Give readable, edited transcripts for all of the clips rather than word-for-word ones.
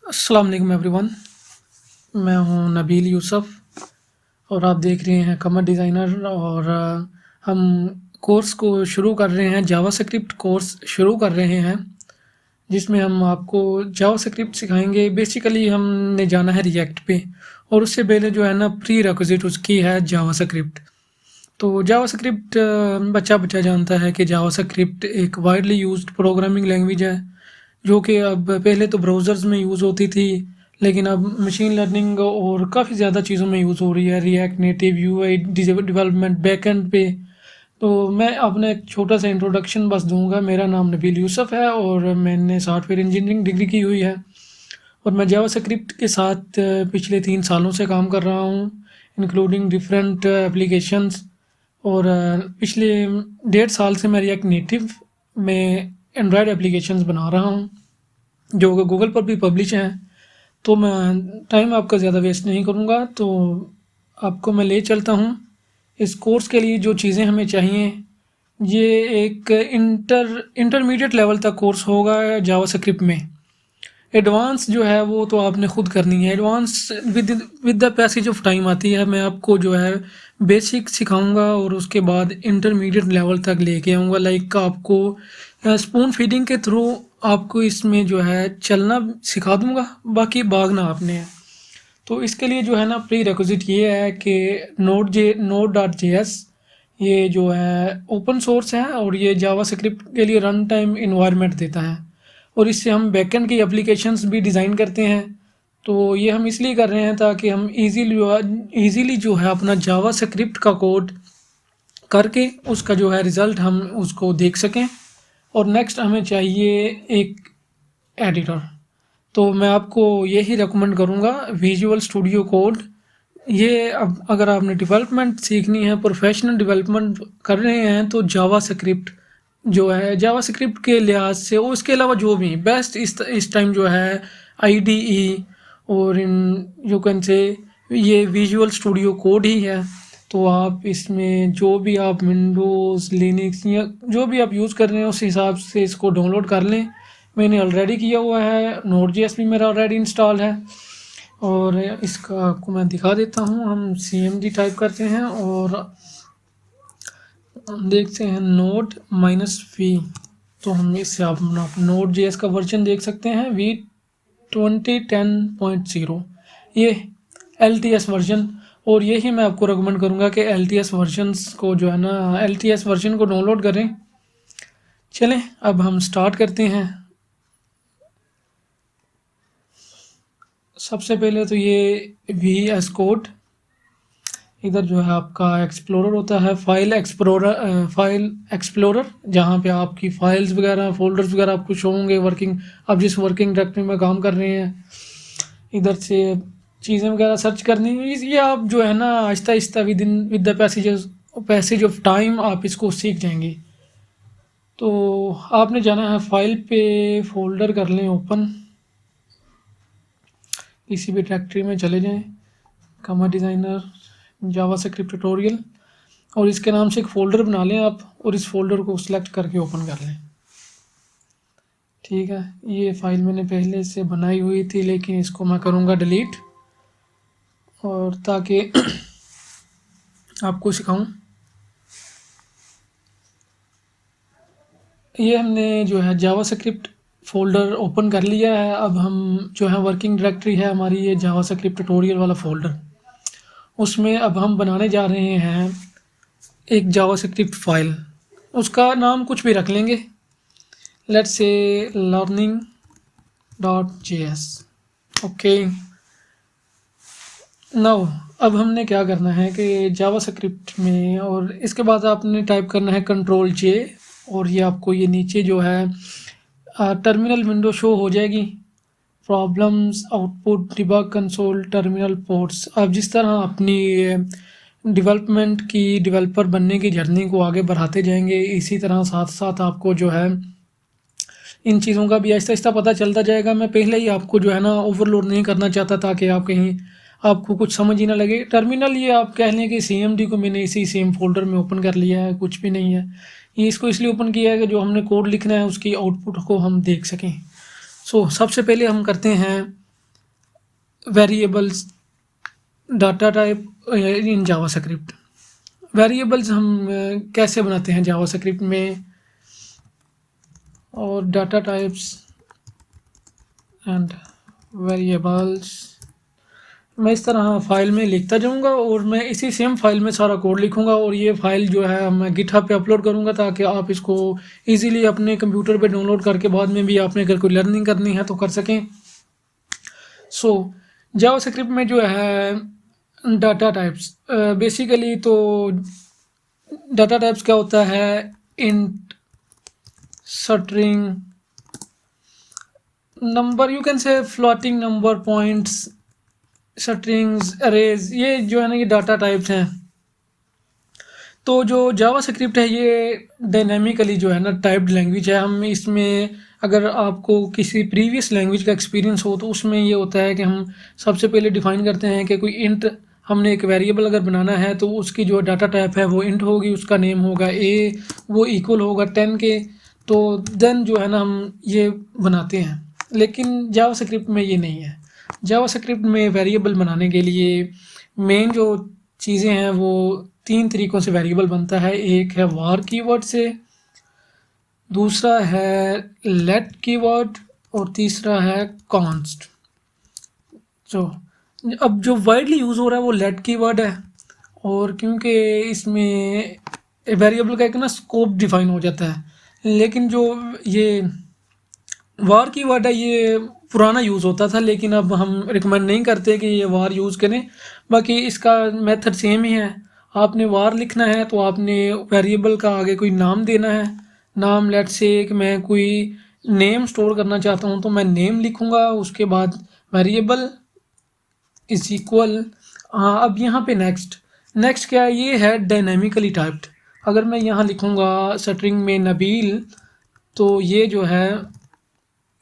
अस्सलाम वालेकुम एवरीवन। मैं हूं नबील यूसुफ और आप देख रहे हैं कमर डिज़ाइनर। और हम कोर्स को शुरू कर रहे हैं, जावास्क्रिप्ट कोर्स शुरू कर रहे हैं, जिसमें हम आपको जावास्क्रिप्ट सिखाएंगे। बेसिकली हमने जाना है रिएक्ट पे, और उससे पहले जो है ना प्री रिक्विजिट उसकी है जावास्क्रिप्ट। तो जावास्क्रिप्ट बच्चा बच्चा जानता है कि जावास्क्रिप्ट एक वाइडली यूज्ड प्रोग्रामिंग लैंग्वेज है, जो कि अब पहले तो ब्राउज़र्स में यूज़ होती थी, लेकिन अब मशीन लर्निंग और काफ़ी ज़्यादा चीज़ों में यूज़ हो रही है। React native UI development backend पे। तो मैं अपना एक छोटा सा इंट्रोडक्शन बस दूंगा। मेरा नाम नबील यूसुफ है और मैंने सॉफ्टवेयर इंजीनियरिंग डिग्री की हुई है, और मैं जावास्क्रिप्ट के साथ पिछले 3 सालों से काम कर रहा हूँ, इंक्लूडिंग डिफरेंट एप्लीकेशंस। और पिछले 1.5 साल से मैं रिएक्ट नेटिव में एंड्रॉयड एप्लीकेशंस बना रहा हूँ, जो कि गूगल पर भी पब्लिश हैं। तो मैं टाइम आपका ज़्यादा वेस्ट नहीं करूँगा, तो आपको मैं ले चलता हूँ। इस कोर्स के लिए जो चीज़ें हमें चाहिए, ये एक इंटरमीडिएट लेवल तक कोर्स होगा जावास्क्रिप्ट में। एडवांस जो है वो तो आपने खुद करनी है। Advance with with the passage of time आती है। मैं आपको जो है बेसिक सिखाऊंगा और उसके बाद इंटरमीडिएट लेवल तक लेके आऊँगा। लाइक आपको स्पून फीडिंग के थ्रू आपको इसमें जो है चलना सिखा दूंगा, बाकी भागना आपने है। तो इसके लिए जो है ना प्री रिक्विजिट ये है कि node.js ये जो है ओपन सोर्स है, और ये जावास्क्रिप्ट के लिए रन टाइम इन्वायरमेंट देता है, और इससे हम बैकएंड की एप्लीकेशंस भी डिज़ाइन करते हैं। तो ये हम इसलिए कर रहे हैं ताकि हम इजीली जो है अपना जावास्क्रिप्ट का कोड करके उसका जो है रिज़ल्ट हम उसको देख सकें। और नेक्स्ट हमें चाहिए एक एडिटर। तो मैं आपको यही रिकमेंड करूँगा, विजुअल स्टूडियो कोड। ये अब अगर आपने डेवलपमेंट सीखनी है, प्रोफेशनल डेवलपमेंट कर रहे हैं, तो जावास्क्रिप्ट जो है जावास्क्रिप्ट के लिहाज से, और उसके अलावा जो भी बेस्ट इस टाइम जो है आईडीई और इन यू कैन से ये विजुअल स्टूडियो कोड ही है। तो आप इसमें जो भी आप विंडोज़ लिनक्स या जो भी आप यूज़ कर रहे हैं उस हिसाब से इसको डाउनलोड कर लें। मैंने ऑलरेडी किया हुआ है, नोड.जेएस भी मेरा ऑलरेडी इंस्टॉल है। और इसका आपको मैं दिखा देता हूँ। हम cmd टाइप करते हैं और देखते हैं नोड -v। तो हम इससे आप अपना नोड.जेएस का वर्जन देख सकते हैं, v2010.0 ये LTS वर्जन। और यही मैं आपको रिकमेंड करूँगा कि LTS वर्जन्स को जो है ना LTS वर्जन को डाउनलोड करें। चलें अब हम स्टार्ट करते हैं। सबसे पहले तो ये VS कोड, इधर जो है आपका एक्सप्लोरर होता है, फाइल एक्सप्लोरर, जहाँ पे आपकी फाइल्स वगैरह फोल्डर्स वगैरह आपको शो होंगे। आप जिस वर्किंग डायरेक्टरी में काम कर रहे हैं, इधर से चीज़ें वगैरह सर्च करनी है। ये आप जो है ना Aahista Aahista with the passage of time आप इसको सीख जाएंगे। तो आपने जाना है फाइल पे, फोल्डर कर लें ओपन, किसी भी डायरेक्टरी में चले जाएं, कमर डिज़ाइनर जावास्क्रिप्ट ट्यूटोरियल, और इसके नाम से एक फ़ोल्डर बना लें आप, और इस फोल्डर को सिलेक्ट करके ओपन कर लें। ठीक है, ये फ़ाइल मैंने पहले से बनाई हुई थी, लेकिन इसको मैं करूँगा डिलीट, और ताकि आपको सिखाऊं। ये हमने जो है जावास्क्रिप्ट फ़ोल्डर ओपन कर लिया है। अब हम जो है वर्किंग डायरेक्टरी है हमारी ये जावास्क्रिप्ट ट्यूटोरियल वाला फ़ोल्डर, उसमें अब हम बनाने जा रहे हैं एक जावास्क्रिप्ट फाइल। उसका नाम कुछ भी रख लेंगे, let's say learning.js। Okay, now अब हमने क्या करना है कि जावास्क्रिप्ट में, और इसके बाद आपने टाइप करना है Ctrl+J, और ये आपको ये नीचे जो है टर्मिनल विंडो शो हो जाएगी। Problems, output, debug console, terminal ports. आप जिस तरह अपनी डेवलपमेंट की डेवलपर बनने की जर्नी को आगे बढ़ाते जाएंगे, इसी तरह साथ साथ आपको जो है इन चीज़ों का भी आहिस्ता आहिस्ता पता चलता जाएगा। मैं पहले ही आपको जो है ना ओवरलोड नहीं करना चाहता, ताकि आप कहीं आपको कुछ समझ ही ना लगे। टर्मिनल ये आप कह लें कि CMD को मैंने इसी सेम फोल्डर में ओपन कर लिया है, कुछ भी नहीं है। ये इसको इसलिए ओपन किया है कि जो हमने कोड लिखना है उसकी आउटपुट को हम देख सकें। सबसे पहले हम करते हैं variables data type in JavaScript. Variables हम कैसे बनाते हैं जावास्क्रिप्ट में, और डाटा टाइप्स एंड वेरिएबल्स मैं इस तरह फाइल में लिखता जाऊंगा और मैं इसी सेम फाइल में सारा कोड लिखूंगा, और ये फाइल जो है मैं गिटहब पे अपलोड करूंगा ताकि आप इसको इजीली अपने कंप्यूटर पे डाउनलोड करके बाद में भी आपने अगर कोई लर्निंग करनी है तो कर सकें। सो जावास्क्रिप्ट में जो है डाटा टाइप्स, बेसिकली तो डाटा टाइप्स क्या होता है, int, string, number, you can से floating number, points, strings, arrays, ये जो है ना ये डाटा टाइप्स हैं। तो जो जावास्क्रिप्ट है ये डायनेमिकली जो है ना टाइप्ड लैंग्वेज है। हम इसमें अगर आपको किसी प्रीवियस लैंग्वेज का एक्सपीरियंस हो तो उसमें ये होता है कि हम सबसे पहले डिफाइन करते हैं कि कोई इंट, हमने एक वेरिएबल अगर बनाना है तो उसकी जो डाटा टाइप है वो इंट होगी, उसका नेम होगा ए, वो इक्वल होगा 10 के। तो देन जो है ना हम ये बनाते हैं, लेकिन जावास्क्रिप्ट में ये नहीं है। जावास्क्रिप्ट में वेरिएबल बनाने के लिए मेन जो चीज़ें हैं वो 3 तरीक़ों से वेरिएबल बनता है। एक है वार कीवर्ड से, दूसरा है लेट कीवर्ड, और तीसरा है कॉन्स्ट। जो अब जो वाइडली यूज़ हो रहा है वो लेट कीवर्ड है, और क्योंकि इसमें वेरिएबल का एक ना स्कोप डिफाइन हो जाता है। लेकिन जो ये वार कीवर्ड है ये पुराना यूज़ होता था, लेकिन अब हम रिकमेंड नहीं करते कि ये वार यूज़ करें। बाकी इसका मेथड सेम ही है। आपने वार लिखना है तो आपने वेरिएबल का आगे कोई नाम देना है। नाम लेट्स से कि मैं कोई नेम स्टोर करना चाहता हूँ तो मैं नेम लिखूँगा, उसके बाद वेरिएबल इज इक्वल। अब यहाँ पे नेक्स्ट क्या है, ये है डायनेमिकली टाइप्ड। अगर मैं यहाँ लिखूँगा स्ट्रिंग में नबील, तो ये जो है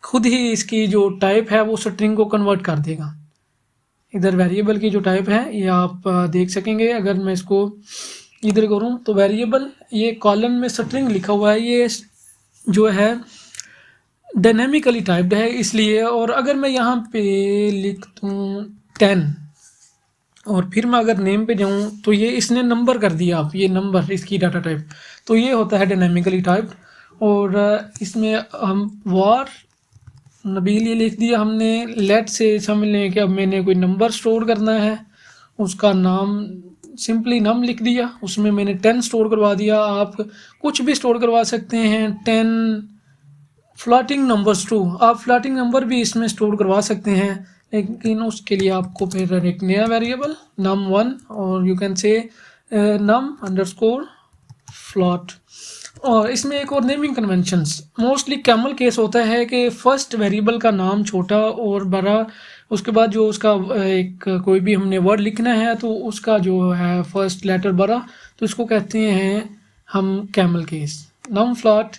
खुद ही इसकी जो टाइप है वो स्ट्रिंग को कन्वर्ट कर देगा। इधर वेरिएबल की जो टाइप है ये आप देख सकेंगे। अगर मैं इसको इधर करूँ तो वेरिएबल, ये कॉलन में स्ट्रिंग लिखा हुआ है, ये जो है डायनेमिकली टाइप्ड है इसलिए। और अगर मैं यहाँ पे लिख दूँ 10 और फिर मैं अगर नेम पे जाऊँ तो ये इसने नंबर कर दिया, आप ये नंबर इसकी डाटा टाइप, तो ये होता है डायनेमिकली टाइप्ड। और इसमें हम वार नबील ये लिख दिया हमने। लेट से समझ लें कि अब मैंने कोई नंबर स्टोर करना है, उसका नाम सिंपली नम लिख दिया, उसमें मैंने 10 स्टोर करवा दिया। आप कुछ भी स्टोर करवा सकते हैं, 10 फ्लोटिंग नंबर्स टू, आप फ्लोटिंग नंबर भी इसमें स्टोर करवा सकते हैं, लेकिन उसके लिए आपको फिर एक नया वेरिएबल num1 और you can say num underscore float. और इसमें एक और naming conventions, mostly camel case होता है कि फर्स्ट वेरिएबल का नाम छोटा और बड़ा, उसके बाद जो उसका एक कोई भी हमने वर्ड लिखना है तो उसका जो है फर्स्ट लेटर बड़ा, तो इसको कहते हैं हम camel case. Num float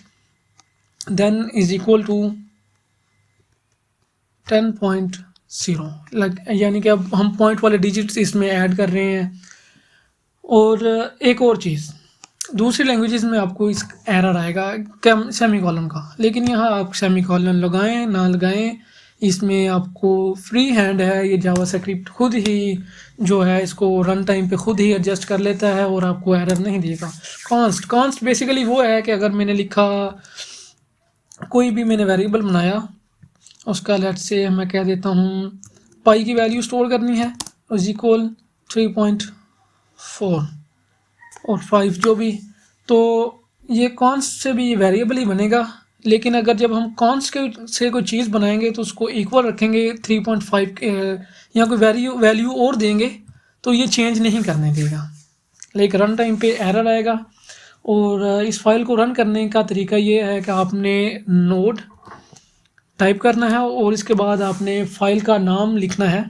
then is equal to 10.0, यानी कि अब हम पॉइंट वाले डिजिट्स इसमें ऐड कर रहे हैं। और एक और चीज़, दूसरी लैंग्वेजेस में आपको इस एरर आएगा सेमी कॉलन का, लेकिन यहाँ आप सेमी कॉलन लगाएं ना लगाएं, इसमें आपको फ्री हैंड है। ये जावास्क्रिप्ट खुद ही जो है इसको रन टाइम पे खुद ही एडजस्ट कर लेता है और आपको एरर नहीं देगा। कॉन्स्ट बेसिकली वो है कि अगर मैंने लिखा, कोई भी मैंने वेरिएबल बनाया, उसका लेट से मैं कह देता हूँ पाई की वैल्यू स्टोर करनी है, इज इक्वल 3.4 और 5 जो भी, तो ये कॉन्स्ट से भी वेरिएबल ही बनेगा। लेकिन अगर जब हम कॉन्स्ट के से कोई चीज़ बनाएंगे तो उसको इक्वल रखेंगे 3.5 या कोई वैल्यू और देंगे तो ये चेंज नहीं करने देगा, लेकिन रन टाइम पे एरर आएगा। और इस फाइल को रन करने का तरीका ये है कि आपने नोड टाइप करना है और इसके बाद आपने फाइल का नाम लिखना है,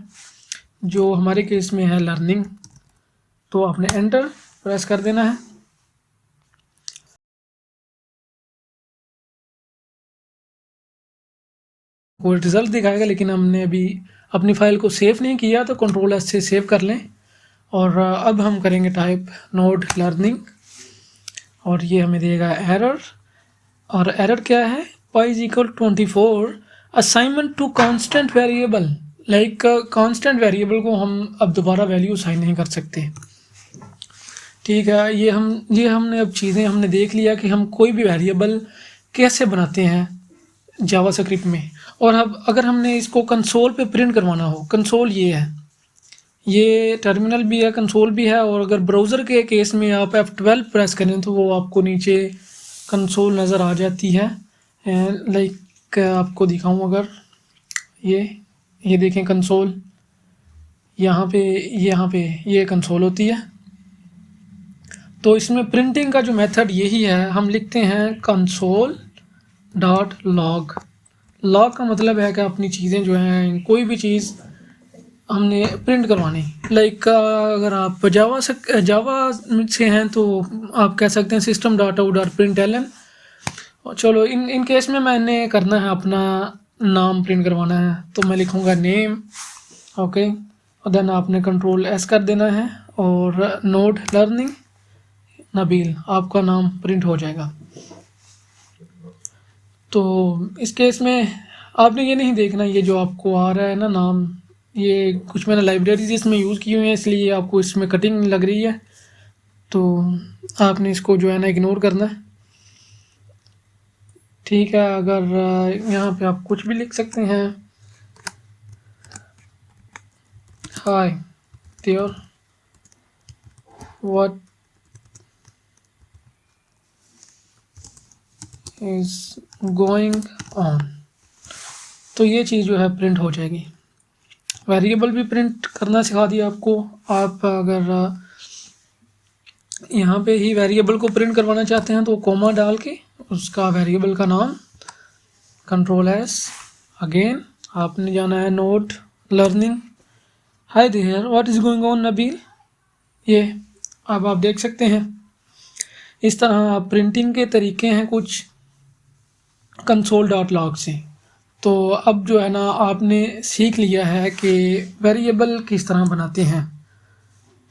जो हमारे केस में है लर्निंग, तो आपने एंटर प्रेस कर देना है। वो रिज़ल्ट दिखाएगा, लेकिन हमने अभी अपनी फ़ाइल को सेव नहीं किया तो कंट्रोल एस से सेव कर लें। और अब हम करेंगे टाइप नोड लर्निंग और ये हमें देगा एरर। और एरर क्या है, pi is equal 24 assignment to constant variable like constant variable को हम अब दोबारा वैल्यू असाइन नहीं कर सकते। ठीक है, ये हमने अब चीज़ें हमने देख लिया कि हम कोई भी वेरिएबल कैसे बनाते हैं जावास्क्रिप्ट में। और अब अगर हमने इसको कंसोल पे प्रिंट करवाना हो, कंसोल ये है, ये टर्मिनल भी है, कंसोल भी है। और अगर ब्राउज़र के केस में आप F12 प्रेस करें तो वो आपको नीचे कंसोल नज़र आ जाती है। लाइक आपको दिखाऊं, अगर ये देखें कंसोल, यहाँ पे ये कंसोल होती है। तो इसमें प्रिंटिंग का जो मेथड यही है, हम लिखते हैं कंसोल डॉट लॉग। लॉग का मतलब है कि अपनी चीज़ें जो हैं, कोई भी चीज़ हमने प्रिंट करवानी। लाइक अगर आप जावा से हैं तो आप कह सकते हैं system dot out dot print L N. चलो इन केस में मैंने करना है, अपना नाम प्रिंट करवाना है, तो मैं लिखूँगा नेम, ओके। और देन आपने कंट्रोल एस कर देना है और नोड लर्निंग नबील, आपका नाम प्रिंट हो जाएगा। तो इस केस में आपने ये नहीं देखना, ये जो आपको आ रहा है ना नाम, ये कुछ मैंने लाइब्रेरीज इसमें यूज़ की हुई हैं, इसलिए आपको इसमें कटिंग लग रही है। तो आपने इसको जो है ना इग्नोर करना है। ठीक है, अगर यहाँ पे आप कुछ भी लिख सकते हैं, hi there what is going on, तो ये चीज़ जो है प्रिंट हो जाएगी। वेरिएबल भी प्रिंट करना सिखा दिया आपको। आप अगर यहाँ पे ही वेरिएबल को प्रिंट करवाना चाहते हैं तो कोमा डाल के उसका वेरिएबल का नाम कंट्रोल एस, अगेन आपने जाना है node learning, hi there what is going on Nabeel. ये अब आप देख सकते हैं, इस तरह आप प्रिंटिंग के तरीके हैं कुछ कंसोल डॉट लॉग से। तो अब जो है ना आपने सीख लिया है कि वेरिएबल किस तरह बनाते हैं।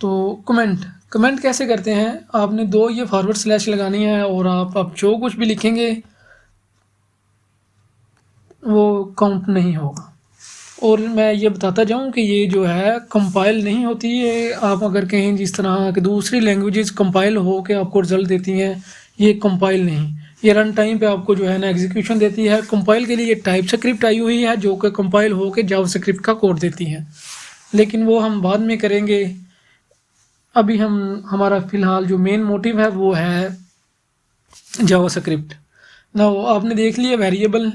तो कमेंट कैसे करते हैं, आपने दो ये फॉरवर्ड स्लैश लगानी है और आप अब जो कुछ भी लिखेंगे वो काउंट नहीं होगा। और मैं ये बताता जाऊं कि ये जो है कंपाइल नहीं होती है। आप अगर कहें जिस तरह कि दूसरी लैंग्वेजेस कंपाइल हो के आपको रिजल्ट देती हैं, ये कंपाइल नहीं, ये रन टाइम पे आपको जो है ना एग्जीक्यूशन देती है। कंपाइल के लिए टाइप स्क्रिप्ट आई हुई है जो कि कंपाइल हो के जावास्क्रिप्ट का कोड देती है, लेकिन वो हम बाद में करेंगे। अभी हमारा फ़िलहाल जो मेन मोटिव है वो है जावास्क्रिप्ट ना। आपने देख लिया वेरिएबल